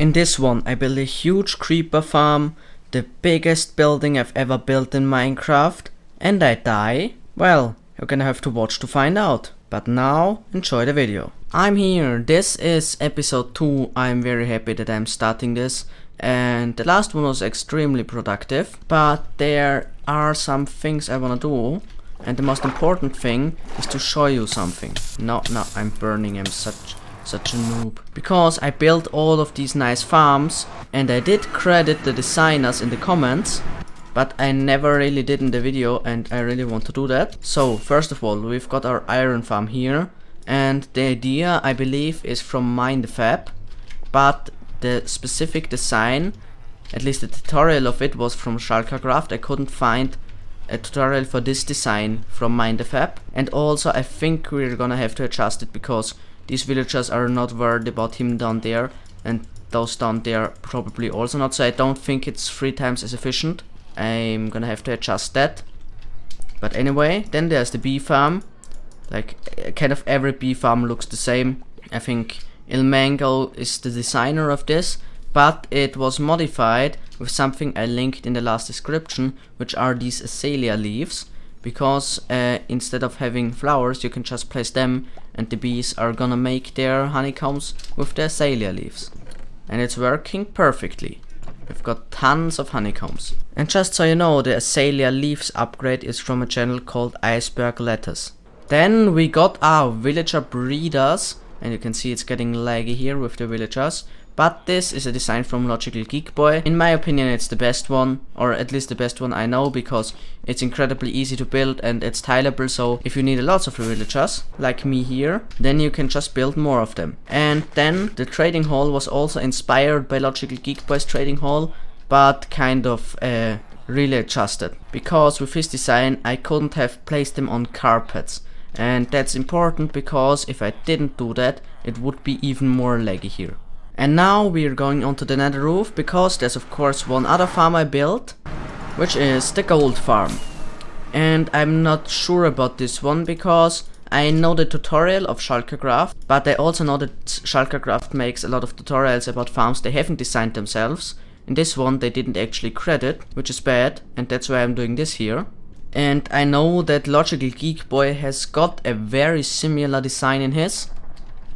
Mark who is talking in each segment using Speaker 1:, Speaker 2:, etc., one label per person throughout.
Speaker 1: In this one I built a huge creeper farm, the biggest building I've ever built in Minecraft, and I die? Well, you're gonna have to watch to find out. But now, enjoy the video. I'm here, this is episode 2, I'm very happy that I'm starting this, and the last one was extremely productive, but there are some things I wanna do, and the most important thing is to show you something. No, I'm burning, I'm such a noob. Because I built all of these nice farms, and I did credit the designers in the comments, but I never really did in the video, and I really want to do that. So first of all, we've got our iron farm here, and the idea I believe is from Minecraft, but the specific design, at least the tutorial of it, was from datapacks. I couldn't find a tutorial for this design from Minecraft, and also I think we're gonna have to adjust it because these villagers are not worried about him down there, and those down there probably also not, so I don't think it's 3 times as efficient. I'm gonna have to adjust that. But anyway, then there's the bee farm. Like, kind of every bee farm looks the same. I think Ilmango is the designer of this, but it was modified with something I linked in the last description, which are these azalea leaves. Because instead of having flowers, you can just place them, and the bees are gonna make their honeycombs with the azalea leaves. And it's working perfectly. We've got tons of honeycombs. And just so you know, the azalea leaves upgrade is from a channel called Iceberg Lettuce. Then we got our villager breeders, and you can see it's getting laggy here with the villagers. But this is a design from Logical Geek Boy. In my opinion, it's the best one, or at least the best one I know, because it's incredibly easy to build and it's tileable, so if you need lots of villagers, like me here, then you can just build more of them. And then the trading hall was also inspired by Logical Geek Boy's trading hall, but kind of really adjusted. Because with his design, I couldn't have placed them on carpets. And that's important because if I didn't do that, it would be even more laggy here. And now we're going onto the nether roof, because there's of course one other farm I built, which is the gold farm. And I'm not sure about this one because I know the tutorial of Shulkercraft, but I also know that Shulkercraft makes a lot of tutorials about farms they haven't designed themselves. In this one they didn't actually credit, which is bad, and that's why I'm doing this here. And I know that Logical Geek Boy has got a very similar design in his.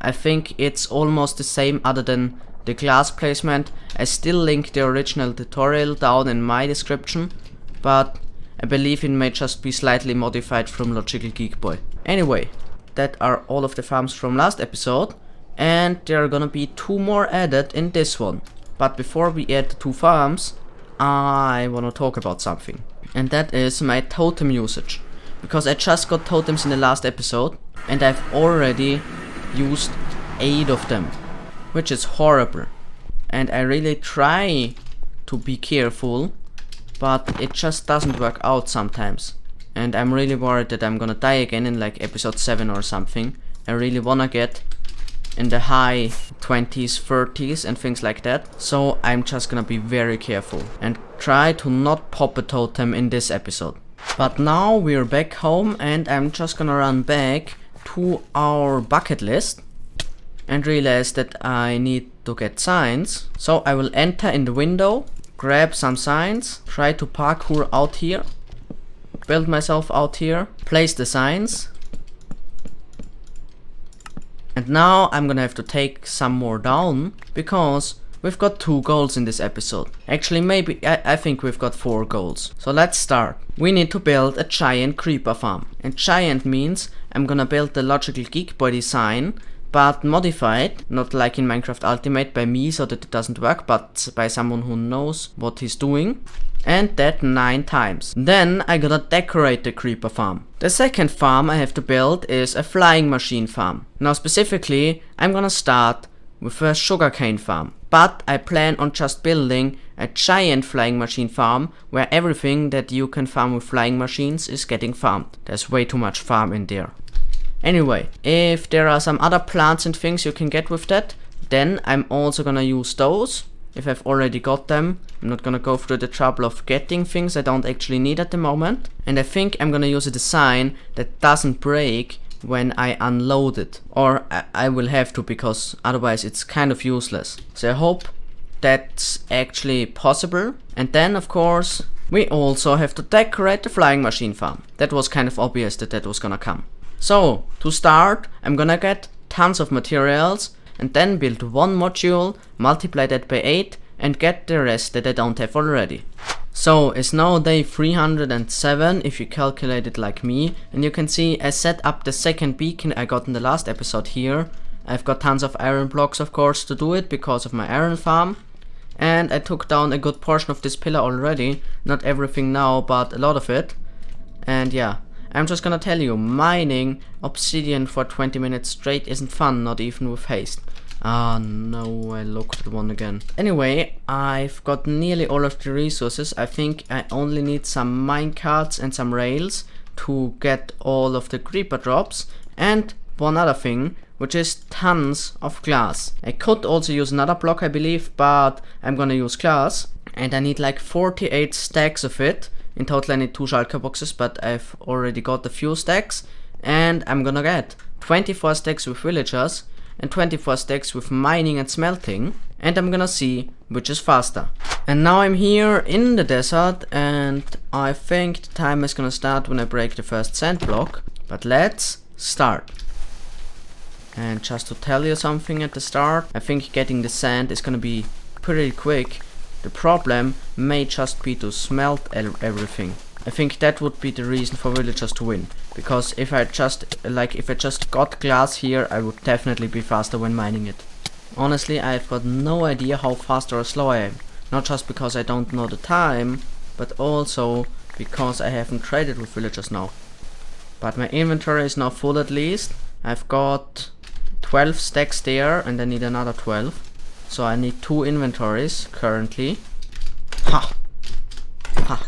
Speaker 1: I think it's almost the same other than the glass placement. I still link the original tutorial down in my description, but I believe it may just be slightly modified from Logical Geek Boy. Anyway, that are all of the farms from last episode, and there are gonna be 2 more added in this one. But before we add the 2 farms, I wanna talk about something, and that is my totem usage. Because I just got totems in the last episode, and I've already used 8 of them, which is horrible. And I really try to be careful, but it just doesn't work out sometimes. And I'm really worried that I'm gonna die again in like episode 7 or something. I really wanna get in the high 20s, 30s and things like that. So I'm just gonna be very careful and try to not pop a totem in this episode. But now we're back home, and I'm just gonna run back to our bucket list and realize that I need to get signs. So I will enter in the window, grab some signs, try to parkour out here, build myself out here, place the signs. And now I'm gonna have to take some more down, because we've got 2 goals in this episode. Actually, maybe, I think we've got 4 goals. So let's start. We need to build a giant creeper farm. And giant means I'm gonna build the Logical Geek Boy design, but modified, not like in Minecraft Ultimate by me so that it doesn't work, but by someone who knows what he's doing. And that 9 times. Then I gotta decorate the creeper farm. The second farm I have to build is a flying machine farm. Now specifically, I'm gonna start with a sugarcane farm. But I plan on just building a giant flying machine farm where everything that you can farm with flying machines is getting farmed. There's way too much farm in there. Anyway, if there are some other plants and things you can get with that, then I'm also gonna use those. If I've already got them, I'm not gonna go through the trouble of getting things I don't actually need at the moment. And I think I'm gonna use a design that doesn't break when I unload it. Or I will have to, because otherwise it's kind of useless. So I hope that's actually possible. And then of course we also have to decorate the flying machine farm. That was kind of obvious that that was gonna come. So to start, I'm gonna get tons of materials and then build one module, multiply that by 8 and get the rest that I don't have already. So it's now day 307 if you calculate it like me, and you can see I set up the second beacon I got in the last episode here. I've got tons of iron blocks of course to do it because of my iron farm, and I took down a good portion of this pillar already, not everything now but a lot of it. And yeah, I'm just gonna tell you, mining obsidian for 20 minutes straight isn't fun, not even with haste. Ah no, I looked at one again. Anyway, I've got nearly all of the resources. I think I only need some minecarts and some rails to get all of the creeper drops, and one other thing, which is tons of glass. I could also use another block I believe, but I'm gonna use glass, and I need like 48 stacks of it. In total I need 2 shulker boxes, but I've already got a few stacks, and I'm gonna get 24 stacks with villagers and 24 stacks with mining and smelting, and I'm gonna see which is faster. And now I'm here in the desert, and I think the time is gonna start when I break the first sand block, but let's start. And just to tell you something at the start, I think getting the sand is gonna be pretty quick. The problem may just be to smelt everything. I think that would be the reason for villagers to win, because if I just got glass here, I would definitely be faster when mining it. Honestly, I've got no idea how fast or slow I am, not just because I don't know the time, but also because I haven't traded with villagers now. But my inventory is now full at least. I've got 12 stacks there and I need another 12. So I need 2 inventories currently. Ha! Ha!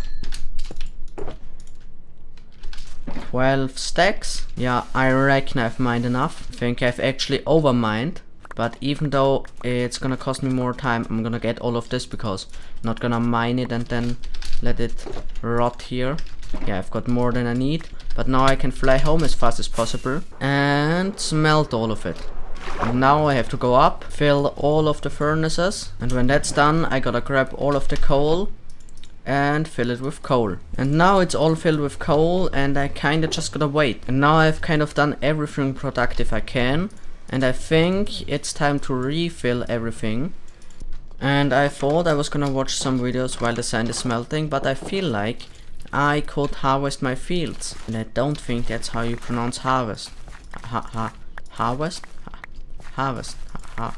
Speaker 1: 12 stacks. Yeah, I reckon I've mined enough. I think I've actually overmined. But even though it's gonna cost me more time, I'm gonna get all of this because I'm not gonna mine it and then let it rot here. Yeah, I've got more than I need. But now I can fly home as fast as possible and smelt all of it. And now I have to go up, fill all of the furnaces, and when that's done I gotta grab all of the coal and fill it with coal. And now it's all filled with coal and I kinda just gotta wait. And now I've kind of done everything productive I can, and I think it's time to refill everything. And I thought I was gonna watch some videos while the sand is smelting, but I feel like I could harvest my fields, and I don't think that's how you pronounce harvest. Harvest? Harvest. I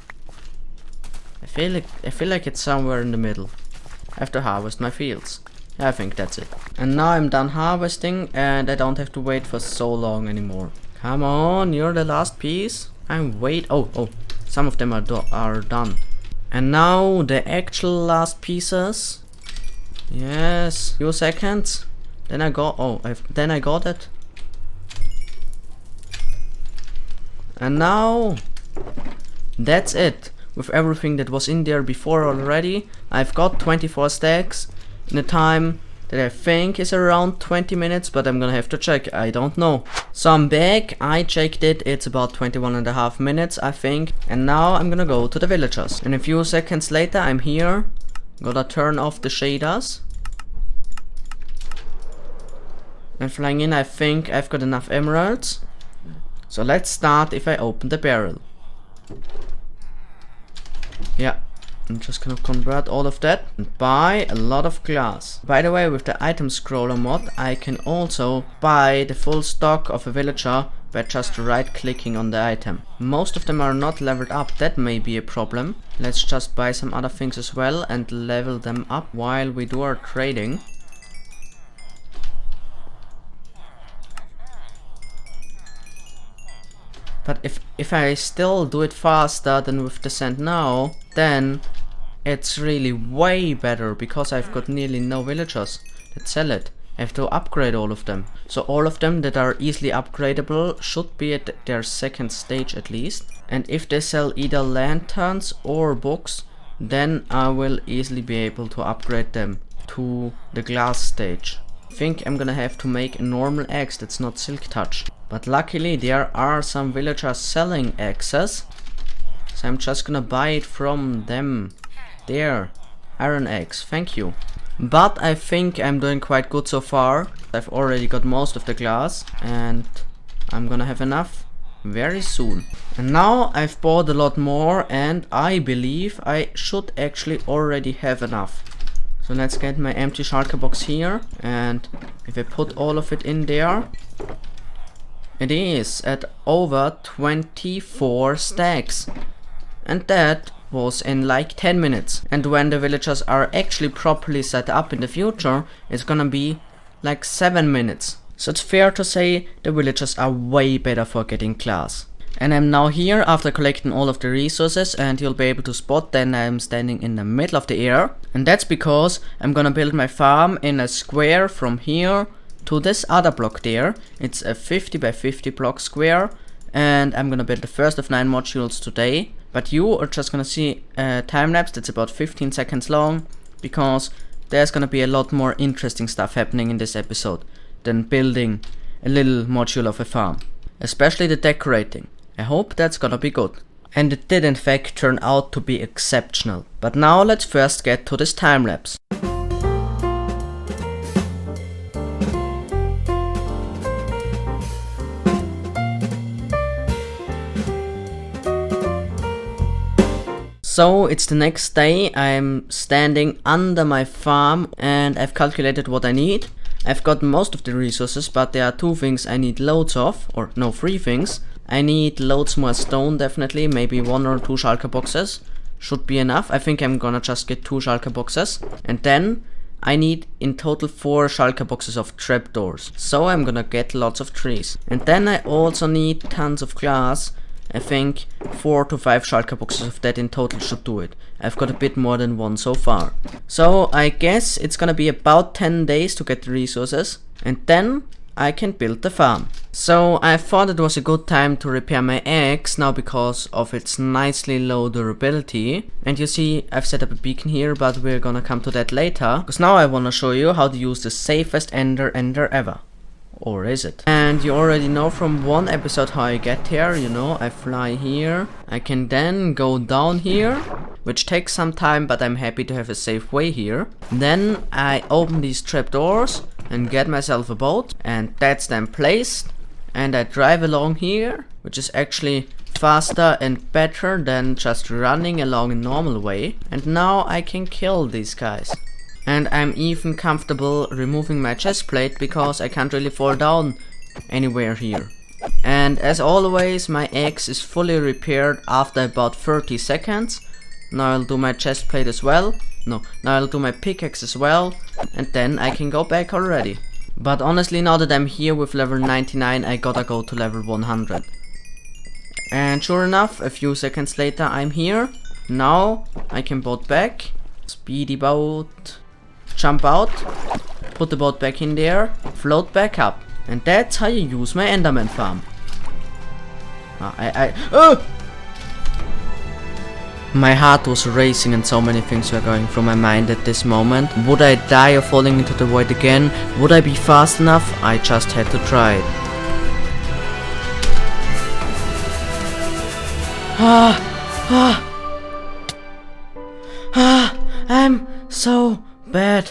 Speaker 1: feel like it's somewhere in the middle. I have to harvest my fields. I think that's it. And now I'm done harvesting and I don't have to wait for so long anymore. Come on, you're the last piece. Oh, some of them are done. And now the actual last pieces. Yes, few seconds. Then I got it. And now that's it. With everything that was in there before already, I've got 24 stacks in a time that I think is around 20 minutes, but I'm gonna have to check, I don't know. So I'm back, I checked it, it's about 21.5 minutes I think, and now I'm gonna go to the villagers. And a few seconds later I'm here, gotta turn off the shaders. And flying in, I think I've got enough emeralds. So let's start if I open the barrel. Yeah, I'm just gonna convert all of that and buy a lot of glass. By the way, with the item scroller mod, I can also buy the full stock of a villager by just right clicking on the item. Most of them are not leveled up, that may be a problem. Let's just buy some other things as well and level them up while we do our trading. But if I still do it faster than with the sand now, then it's really way better because I've got nearly no villagers that sell it. I have to upgrade all of them. So all of them that are easily upgradable should be at their second stage at least. And if they sell either lanterns or books, then I will easily be able to upgrade them to the glass stage. I think I'm gonna have to make a normal axe that's not silk touch. But luckily there are some villagers selling axes, so I'm just gonna buy it from them. There. Iron eggs. Thank you. But I think I'm doing quite good so far. I've already got most of the glass. And I'm gonna have enough very soon. And now I've bought a lot more. And I believe I should actually already have enough. So let's get my empty shulker box here. And if I put all of it in there. It is at over 24 stacks. And that was in like 10 minutes. And when the villagers are actually properly set up in the future, it's gonna be like 7 minutes. So it's fair to say the villagers are way better for getting glass. And I'm now here after collecting all of the resources, and you'll be able to spot that I'm standing in the middle of the air. And that's because I'm gonna build my farm in a square from here to this other block there. It's a 50 by 50 block square, and I'm gonna build the first of 9 modules today. But you are just gonna see a time lapse that's about 15 seconds long, because there's gonna be a lot more interesting stuff happening in this episode than building a little module of a farm, especially the decorating. I hope that's gonna be good. And it did in fact turn out to be exceptional. But now let's first get to this time lapse. So it's the next day. I'm standing under my farm and I've calculated what I need. I've got most of the resources, but there are 2 things I need loads of, or no, 3 things. I need loads more stone, definitely, maybe 1 or 2 shulker boxes should be enough. I think I'm gonna just get 2 shulker boxes. And then I need in total 4 shulker boxes of trapdoors. So I'm gonna get lots of trees. And then I also need tons of glass. I think 4 to 5 shulker boxes of that in total should do it. I've got a bit more than 1 so far. So I guess it's gonna be about 10 days to get the resources. And then I can build the farm. So I thought it was a good time to repair my axe now because of its nicely low durability. And you see I've set up a beacon here, but we're gonna come to that later. Because now I wanna show you how to use the safest ender ever. Or is it? And you already know from one episode how I get here, you know, I fly here. I can then go down here, which takes some time, but I'm happy to have a safe way here. Then I open these trapdoors and get myself a boat, and that's then placed. And I drive along here, which is actually faster and better than just running along a normal way. And now I can kill these guys. And I'm even comfortable removing my chest plate because I can't really fall down anywhere here. And as always, my axe is fully repaired after about 30 seconds. Now I'll do my chest plate as well. No, now I'll do my pickaxe as well. And then I can go back already. But honestly, now that I'm here with level 99, I gotta go to level 100. And sure enough, a few seconds later I'm here. Now I can boat back. Speedy boat. Jump out, put the boat back in there, float back up. And that's how you use my Enderman farm. My heart was racing and so many things were going through my mind at this moment. Would I die of falling into the void again? Would I be fast enough? I just had to try it. I'm so bad.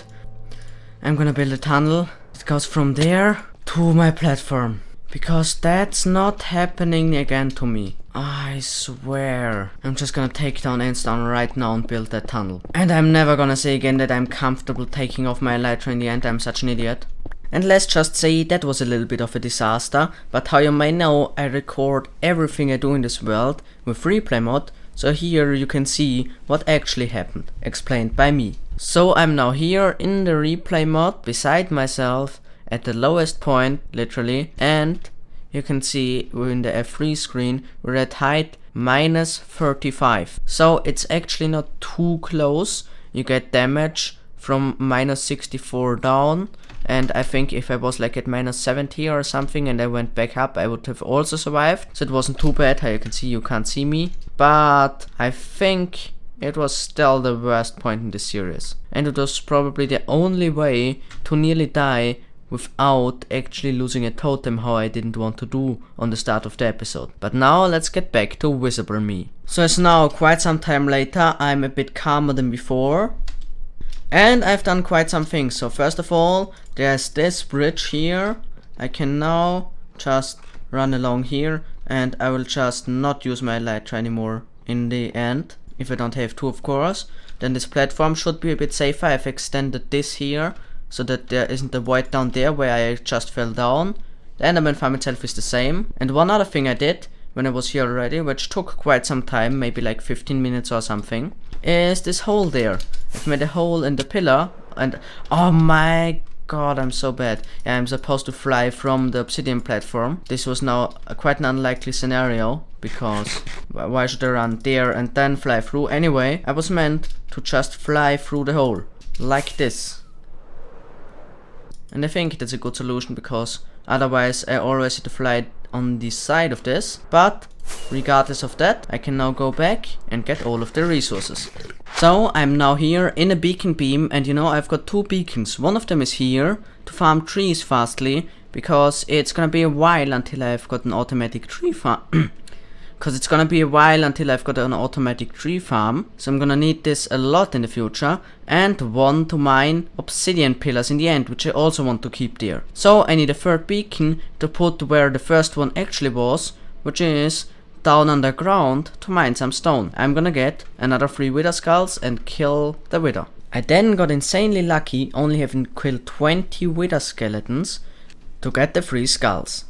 Speaker 1: I'm gonna build a tunnel. It goes from there to my platform. Because that's not happening again to me. I swear. I'm just gonna take down Endstone right now and build that tunnel. And I'm never gonna say again that I'm comfortable taking off my elytra in the end. I'm such an idiot. And let's just say that was a little bit of a disaster. But how you may know, I record everything I do in this world with replay mode. So here you can see what actually happened, explained by me. So I'm now here in the replay mode beside myself at the lowest point, literally, and you can see we're in the F3 screen, we're at height minus 35. So it's actually not too close. You get damage from minus 64 down, and I think if I was like at minus 70 or something and I went back up, I would have also survived. So it wasn't too bad. How you can see, you can't see me, but I think it was still the worst point in the series. And it was probably the only way to nearly die without actually losing a totem, how I didn't want to do on the start of the episode. But now let's get back to visible me. So as now, quite some time later, I'm a bit calmer than before. And I've done quite some things. So first of all, there's this bridge here. I can now just run along here, and I will just not use my elytra anymore in the end. If I don't have to, of course. Then this platform should be a bit safer. I've extended this here, so that there isn't a void down there where I just fell down. The Enderman farm itself is the same. And one other thing I did when I was here already, which took quite some time, maybe like 15 minutes or something, is this hole there. I've made a hole in the pillar, and oh my god, I'm so bad. Yeah, I'm supposed to fly from the obsidian platform. This was now quite an unlikely scenario, because why should I run there and then fly through? Anyway, I was meant to just fly through the hole, like this. And I think that's a good solution, because otherwise I always had to fly on the side of this. But regardless of that, I can now go back and get all of the resources. So I'm now here in a beacon beam, and you know, I've got two beacons. One of them is here to farm trees fastly, because it's gonna be a while until I've got an automatic tree farm. So I'm gonna need this a lot in the future, and one to mine obsidian pillars in the end, which I also want to keep there. So I need a third beacon to put where the first one actually was, which is down underground, to mine some stone. I'm gonna get another 3 wither skulls and kill the wither. I then got insanely lucky, only having killed 20 wither skeletons to get the 3 skulls.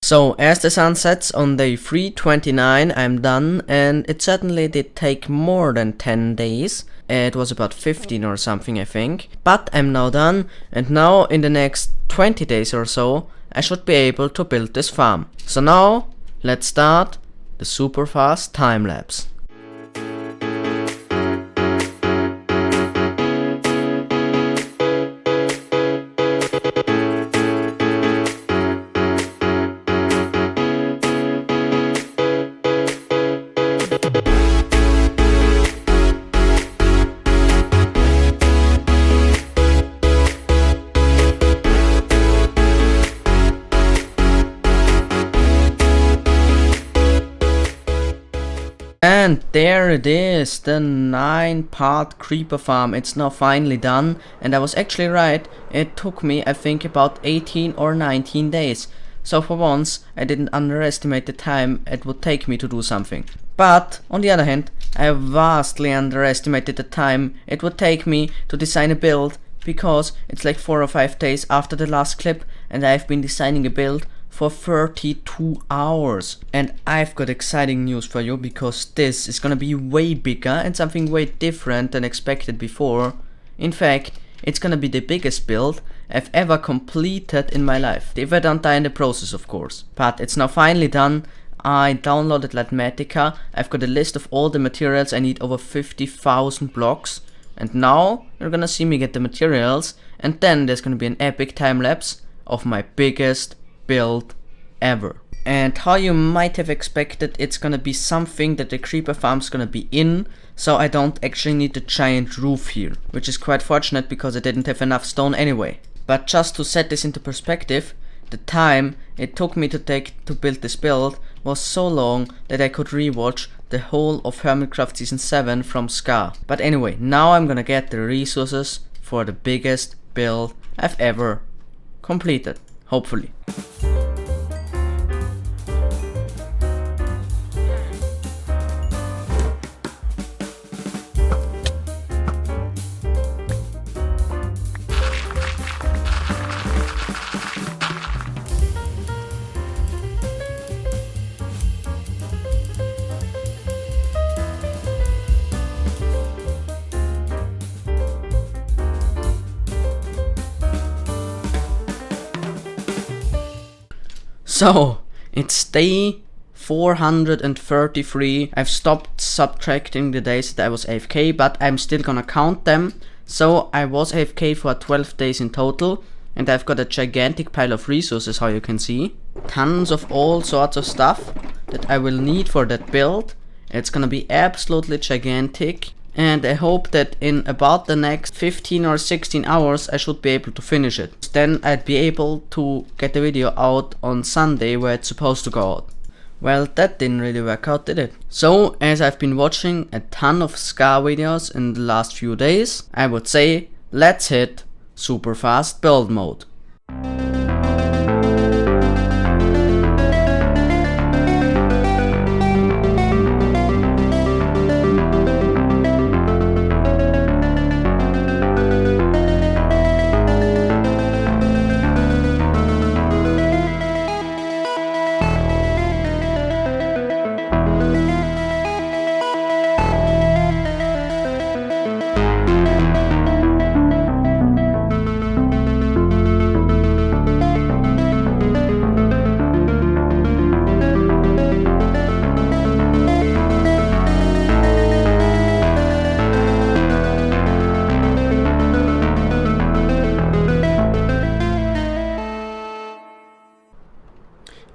Speaker 1: So as the sun sets on day 329, I'm done, and it certainly did take more than 10 days. It was about 15 or something, I think. But I'm now done, and now in the next 20 days or so, I should be able to build this farm. So now, let's start the super fast time lapse. And there it is, the 9-part creeper farm. It's now finally done, and I was actually right. It took me, I think, about 18 or 19 days. So for once, I didn't underestimate the time it would take me to do something. But, on the other hand, I vastly underestimated the time it would take me to design a build, because it's like 4 or 5 days after the last clip, and I've been designing a build for 32 hours. And I've got exciting news for you, because this is gonna be way bigger and something way different than expected before. In fact, it's gonna be the biggest build I've ever completed in my life. If I don't die in the process, of course. But it's now finally done. I downloaded Mathematica. I've got a list of all the materials. I need over 50,000 blocks. And now you're gonna see me get the materials, and then there's gonna be an epic time lapse of my biggest build ever. And how you might have expected, it's gonna be something that the creeper farm's gonna be in, so I don't actually need the giant roof here, which is quite fortunate because I didn't have enough stone anyway. But just to set this into perspective, the time it took me to build this build was so long that I could rewatch the whole of Hermitcraft Season 7 from Scar. But anyway, now I'm gonna get the resources for the biggest build I've ever completed. Hopefully. So, it's day 433. I've stopped subtracting the days that I was AFK, but I'm still gonna count them. So I was AFK for 12 days in total, and I've got a gigantic pile of resources, how you can see. Tons of all sorts of stuff that I will need for that build. It's gonna be absolutely gigantic, and I hope that in about the next 15 or 16 hours I should be able to finish it. Then I'd be able to get the video out on Sunday where it's supposed to go out. Well, that didn't really work out, did it? So, as I've been watching a ton of Scar videos in the last few days, I would say let's hit super fast build mode.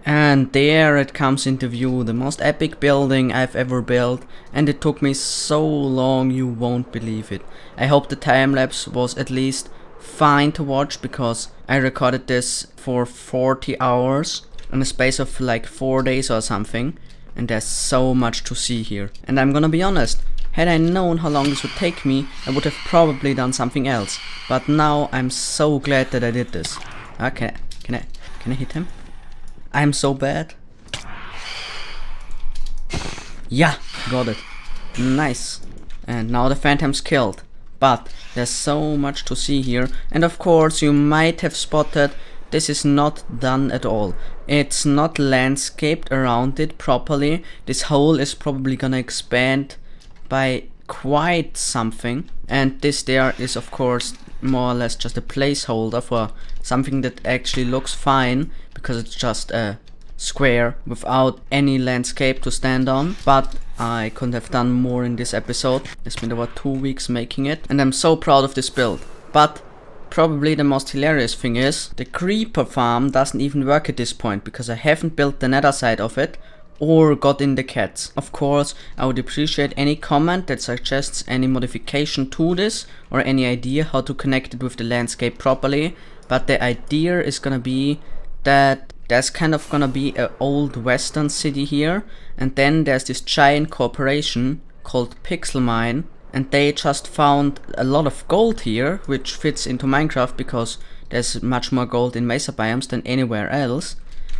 Speaker 1: And there it comes into view, the most epic building I've ever built, and it took me so long you won't believe it. I hope the time-lapse was at least fine to watch, because I recorded this for 40 hours in a space of like 4 days or something, and there's so much to see here. And I'm gonna be honest, had I known how long this would take me, I would have probably done something else. But now I'm so glad that I did this. Okay, can I hit him? I'm so bad. Yeah, got it. Nice. And now the phantom's killed. But there's so much to see here. And of course you might have spotted this is not done at all. It's not landscaped around it properly. This hole is probably gonna expand by quite something. And this there is of course more or less just a placeholder for something that actually looks fine, because it's just a square without any landscape to stand on. But I couldn't have done more in this episode. I spent about 2 weeks making it, and I'm so proud of this build. But probably the most hilarious thing is the creeper farm doesn't even work at this point, because I haven't built the nether side of it or got in the cats. Of course, I would appreciate any comment that suggests any modification to this, or any idea how to connect it with the landscape properly. But the idea is gonna be that there's kind of gonna be an old western city here, and then there's this giant corporation called Pixel Mine, and they just found a lot of gold here, which fits into Minecraft because there's much more gold in mesa biomes than anywhere else.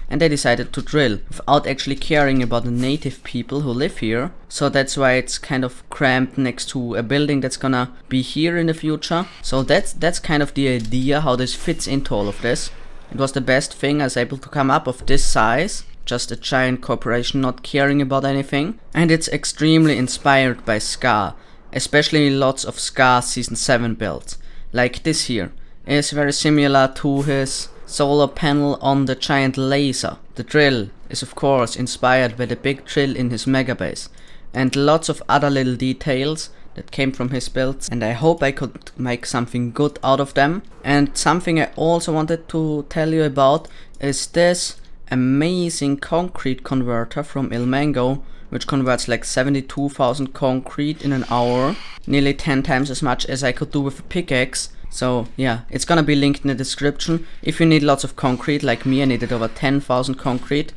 Speaker 1: And they decided to drill without actually caring about the native people who live here. So that's why it's kind of cramped next to a building that's gonna be here in the future. So that's kind of the idea how this fits into all of this. It was the best thing I was able to come up of this size. Just a giant corporation not caring about anything. And it's extremely inspired by Scar. Especially lots of Scar Season 7 builds. Like this here is very similar to his solar panel on the giant laser. The drill is of course inspired by the big drill in his mega base, and lots of other little details that came from his builds, and I hope I could make something good out of them. And something I also wanted to tell you about is this amazing concrete converter from Ilmango, which converts like 72,000 concrete in an hour, nearly 10 times as much as I could do with a pickaxe. So yeah, it's gonna be linked in the description. If you need lots of concrete like me, I needed over 10,000 concrete,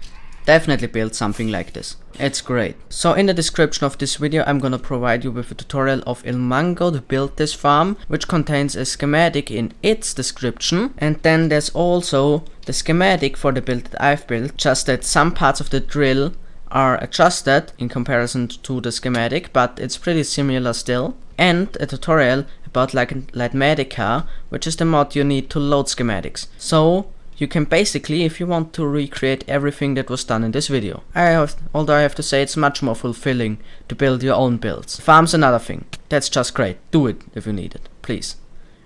Speaker 1: definitely build something like this. It's great. So in the description of this video I'm gonna provide you with a tutorial of Ilmango to build this farm, which contains a schematic in its description. And then there's also the schematic for the build that I've built, just that some parts of the drill are adjusted in comparison to the schematic, but it's pretty similar still. And a tutorial about Lightmedica, which is the mod you need to load schematics. So you can basically, if you want to recreate everything that was done in this video. Although I have to say it's much more fulfilling to build your own builds. Farm's another thing. That's just great. Do it if you need it, please.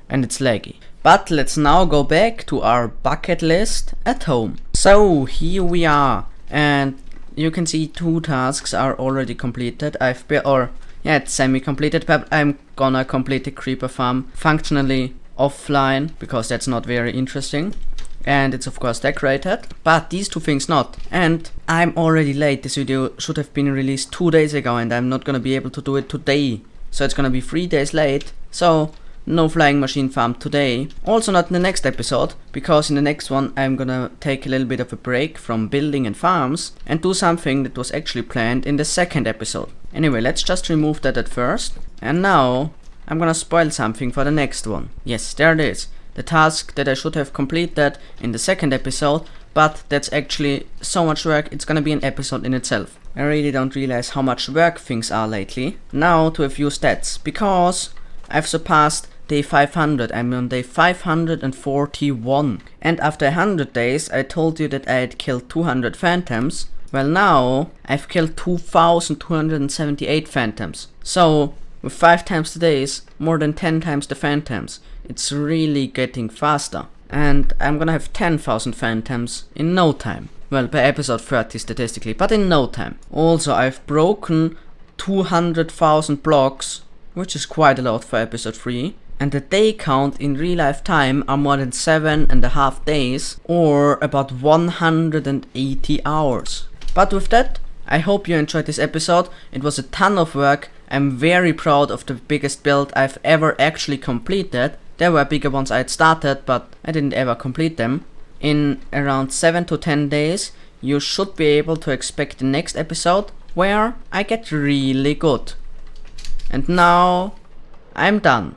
Speaker 1: And it's laggy. But let's now go back to our bucket list at home. So here we are. And you can see 2 tasks are already completed. I've built, or yeah, it's semi-completed, but I'm gonna complete the creeper farm functionally offline because that's not very interesting. And it's of course decorated, but these 2 things not. And I'm already late. This video should have been released 2 days ago and I'm not gonna be able to do it today. So it's gonna be 3 days late. So no flying machine farm today. Also not in the next episode, because in the next one I'm gonna take a little bit of a break from building and farms and do something that was actually planned in the second episode. Anyway, let's just remove that at first. And now I'm gonna spoil something for the next one. Yes, there it is. The task that I should have completed in the second episode, but that's actually so much work, it's gonna be an episode in itself. I really don't realize how much work things are lately. Now to a few stats, because I've surpassed day 500, I'm on day 541. And after 100 days I told you that I had killed 200 phantoms. Well, now I've killed 2278 phantoms. So with 5 times the days, more than 10 times the phantoms. It's really getting faster. And I'm gonna have 10,000 phantoms in no time. Well, by episode 30 statistically, but in no time. Also, I've broken 200,000 blocks, which is quite a lot for episode 3. And the day count in real life time are more than 7.5 days, or about 180 hours. But with that, I hope you enjoyed this episode. It was a ton of work. I'm very proud of the biggest build I've ever actually completed. There were bigger ones I had started, but I didn't ever complete them. In around 7 to 10 days, you should be able to expect the next episode where I get really good. And now, I'm done.